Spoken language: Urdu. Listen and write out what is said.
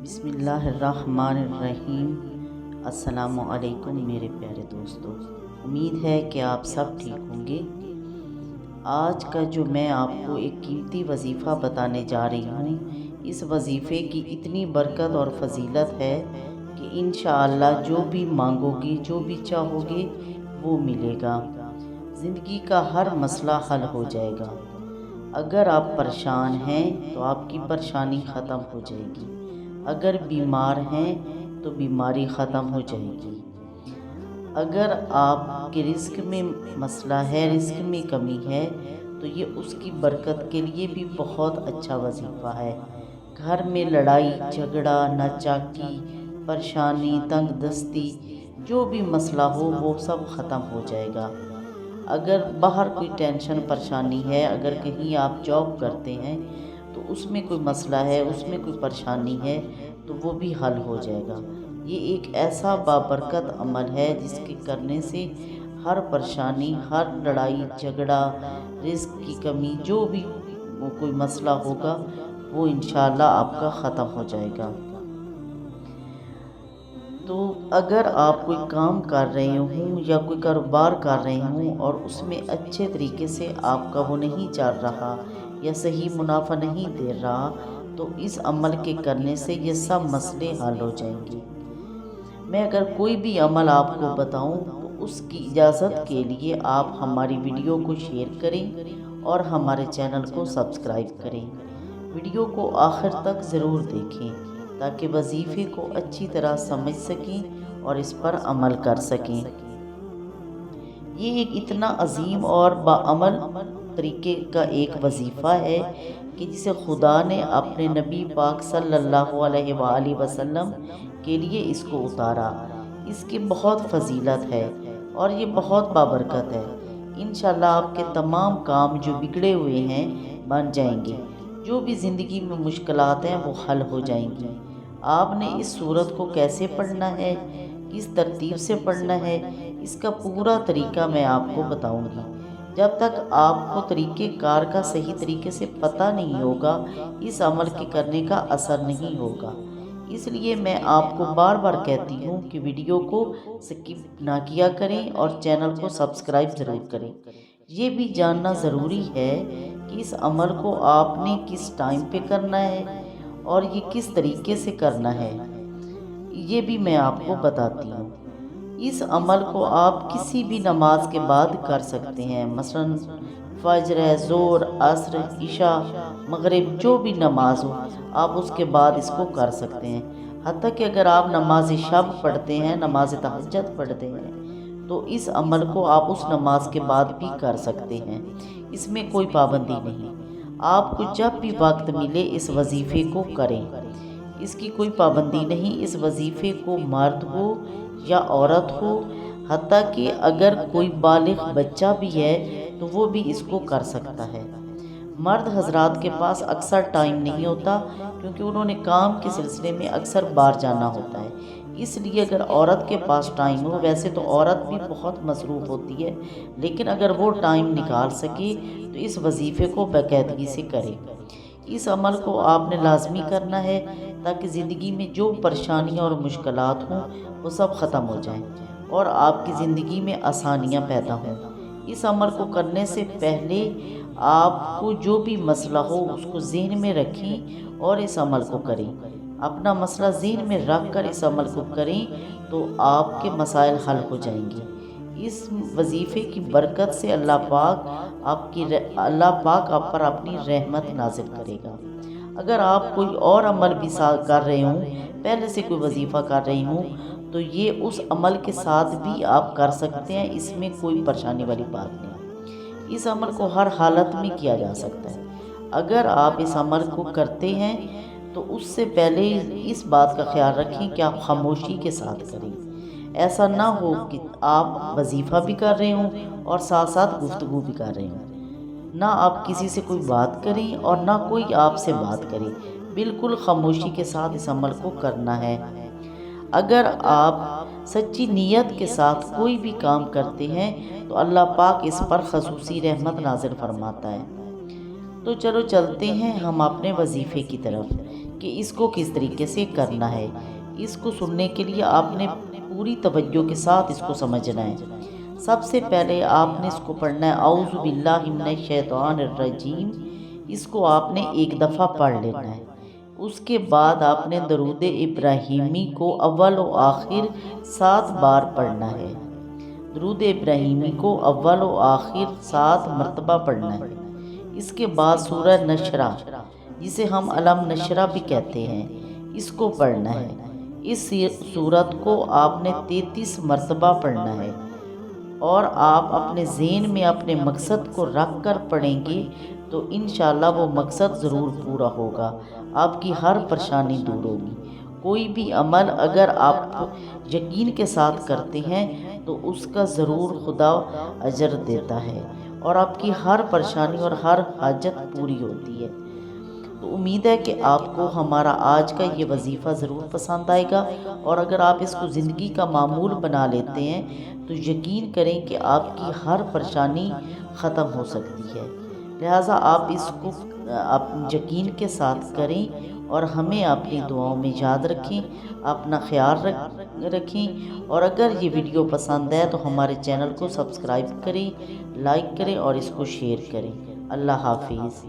بسم اللہ الرحمن الرحیم۔ السلام علیکم میرے پیارے دوستو، امید ہے کہ آپ سب ٹھیک ہوں گے۔ آج کا جو میں آپ کو ایک قیمتی وظیفہ بتانے جا رہی ہوں، اس وظیفے کی اتنی برکت اور فضیلت ہے کہ انشاءاللہ جو بھی مانگو گے، جو بھی چاہو گے وہ ملے گا۔ زندگی کا ہر مسئلہ حل ہو جائے گا۔ اگر آپ پریشان ہیں تو آپ کی پریشانی ختم ہو جائے گی، اگر بیمار ہیں تو بیماری ختم ہو جائے گی، اگر آپ کے رزق میں مسئلہ ہے، رزق میں کمی ہے تو یہ اس کی برکت کے لیے بھی بہت اچھا وظیفہ ہے۔ گھر میں لڑائی جھگڑا، ناچاکی، پریشانی، تنگ دستی، جو بھی مسئلہ ہو وہ سب ختم ہو جائے گا۔ اگر باہر کوئی ٹینشن پریشانی ہے، اگر کہیں آپ جاب کرتے ہیں تو اس میں کوئی مسئلہ ہے، اس میں کوئی پریشانی ہے تو وہ بھی حل ہو جائے گا۔ یہ ایک ایسا بابرکت عمل ہے جس کے کرنے سے ہر پریشانی، ہر لڑائی جھگڑا، رزق کی کمی، جو بھی کوئی مسئلہ ہوگا وہ انشاءاللہ آپ کا ختم ہو جائے گا۔ تو اگر آپ کوئی کام کر رہے ہوں یا کوئی کاروبار کر رہے ہوں اور اس میں اچھے طریقے سے آپ کا وہ نہیں چل رہا یا صحیح منافع نہیں دے رہا تو اس عمل کے کرنے سے یہ سب مسئلے حل ہو جائیں گے۔ میں اگر کوئی بھی عمل آپ کو بتاؤں تو اس کی اجازت کے لیے آپ ہماری ویڈیو کو شیئر کریں اور ہمارے چینل کو سبسکرائب کریں۔ ویڈیو کو آخر تک ضرور دیکھیں تاکہ وظیفے کو اچھی طرح سمجھ سکیں اور اس پر عمل کر سکیں۔ یہ ایک اتنا عظیم اور باعمل طریقے کا ایک وظیفہ ہے کہ جسے خدا نے اپنے نبی پاک صلی اللہ علیہ وآلہ وسلم کے لیے اس کو اتارا۔ اس کی بہت فضیلت ہے اور یہ بہت بابرکت ہے۔ انشاءاللہ آپ کے تمام کام جو بگڑے ہوئے ہیں بن جائیں گے، جو بھی زندگی میں مشکلات ہیں وہ حل ہو جائیں گی۔ آپ نے اس سورت کو کیسے پڑھنا ہے، کس ترتیب سے پڑھنا ہے، اس کا پورا طریقہ میں آپ کو بتاؤں گی۔ جب تک آپ کو طریقہ کار کا صحیح طریقے سے پتہ نہیں ہوگا، اس عمل کے کرنے کا اثر نہیں ہوگا۔ اس لیے میں آپ کو بار بار کہتی ہوں کہ ویڈیو کو سکپ نہ کیا کریں اور چینل کو سبسکرائب ضرور کریں۔ یہ بھی جاننا ضروری ہے کہ اس عمل کو آپ نے کس ٹائم پہ کرنا ہے اور یہ کس طریقے سے کرنا ہے، یہ بھی میں آپ کو بتاتی ہوں۔ اس عمل کو آپ کسی بھی نماز کے بعد کر سکتے ہیں، مثلا فجر، ظہر، عصر، عشاء، مغرب، جو بھی نماز ہو آپ اس کے بعد اس کو کر سکتے ہیں۔ حتیٰ کہ اگر آپ نماز شب پڑھتے ہیں، نماز تہجد پڑھتے ہیں تو اس عمل کو آپ اس نماز کے بعد بھی کر سکتے ہیں، اس میں کوئی پابندی نہیں۔ آپ کو جب بھی وقت ملے اس وظیفے کو کریں، اس کی کوئی پابندی نہیں۔ اس وظیفے کو مرد ہو یا عورت ہو، حتیٰ کہ اگر کوئی بالغ بچہ بھی ہے تو وہ بھی اس کو کر سکتا ہے۔ مرد حضرات کے پاس اکثر ٹائم نہیں ہوتا کیونکہ انہوں نے کام کے سلسلے میں اکثر باہر جانا ہوتا ہے، اس لیے اگر عورت کے پاس ٹائم ہو، ویسے تو عورت بھی بہت مصروف ہوتی ہے لیکن اگر وہ ٹائم نکال سکے تو اس وظیفے کو باقاعدگی سے کرے۔ اس عمل کو آپ نے لازمی کرنا ہے تاکہ زندگی میں جو پریشانیاں اور مشکلات ہوں وہ سب ختم ہو جائیں اور آپ کی زندگی میں آسانیاں پیدا ہوں۔ اس عمل کو کرنے سے پہلے آپ کو جو بھی مسئلہ ہو اس کو ذہن میں رکھیں اور اس عمل کو کریں۔ اپنا مسئلہ ذہن میں رکھ کر اس عمل کو کریں تو آپ کے مسائل حل ہو جائیں گے۔ اس وظیفے کی برکت سے اللہ پاک آپ پر اپنی رحمت نازل کرے گا۔ اگر آپ کوئی اور عمل بھی کر رہے ہوں، پہلے سے کوئی وظیفہ کر رہے ہوں تو یہ اس عمل کے ساتھ بھی آپ کر سکتے ہیں، اس میں کوئی پریشانی والی بات نہیں۔ اس عمل کو ہر حالت میں کیا جا سکتا ہے۔ اگر آپ اس عمل کو کرتے ہیں تو اس سے پہلے اس بات کا خیال رکھیں کہ آپ خاموشی کے ساتھ کریں۔ ایسا نہ ہو کہ آپ وظیفہ بھی کر رہے ہوں اور ساتھ ساتھ گفتگو بھی کر رہے ہوں۔ نہ آپ کسی سے کوئی بات کریں اور نہ کوئی آپ سے بات کرے، بالکل خاموشی کے ساتھ اس عمل کو کرنا ہے۔ اگر آپ سچی نیت کے ساتھ کوئی بھی کام کرتے ہیں تو اللہ پاک اس پر خصوصی رحمت نازل فرماتا ہے۔ تو چلو چلتے ہیں ہم اپنے وظیفے کی طرف۔ کہ اس کو کس طریقے سے کرنا ہے۔ اس کو سننے کے لیے آپ نے پوری توجہ کے ساتھ اس کو سمجھنا ہے۔ سب سے پہلے آپ نے اس کو پڑھنا ہے اعوذ باللہ من الشیطان الرجیم۔ اس کو آپ نے ایک دفعہ پڑھ لینا ہے۔ اس کے بعد آپ نے درود ابراہیمی کو اول و آخر 7 بار پڑھنا ہے۔ درود ابراہیمی کو اول و آخر 7 مرتبہ پڑھنا ہے۔ اس کے بعد سورہ نشرہ، جسے ہم علم نشرہ بھی کہتے ہیں، اس کو پڑھنا ہے۔ اس سورت کو آپ نے 33 مرتبہ پڑھنا ہے، اور آپ اپنے ذہن میں اپنے مقصد کو رکھ کر پڑھیں گے تو انشاءاللہ وہ مقصد ضرور پورا ہوگا، آپ کی ہر پریشانی دور ہوگی۔ کوئی بھی عمل اگر آپ یقین کے ساتھ کرتے ہیں تو اس کا ضرور خدا اجر دیتا ہے، اور آپ کی ہر پریشانی اور ہر حاجت پوری ہوتی ہے۔ تو امید ہے کہ آپ کو ہمارا آج کا یہ وظیفہ ضرور پسند آئے گا، اور اگر آپ اس کو زندگی کا معمول بنا لیتے ہیں تو یقین کریں کہ آپ کی ہر پریشانی ختم ہو سکتی ہے۔ لہٰذا آپ اس کو یقین کے ساتھ کریں، اور ہمیں اپنی دعاؤں میں یاد رکھیں، اپنا خیال رکھیں، اور اگر یہ ویڈیو پسند ہے تو ہمارے چینل کو سبسکرائب کریں، لائک کریں اور اس کو شیئر کریں۔ اللہ حافظ۔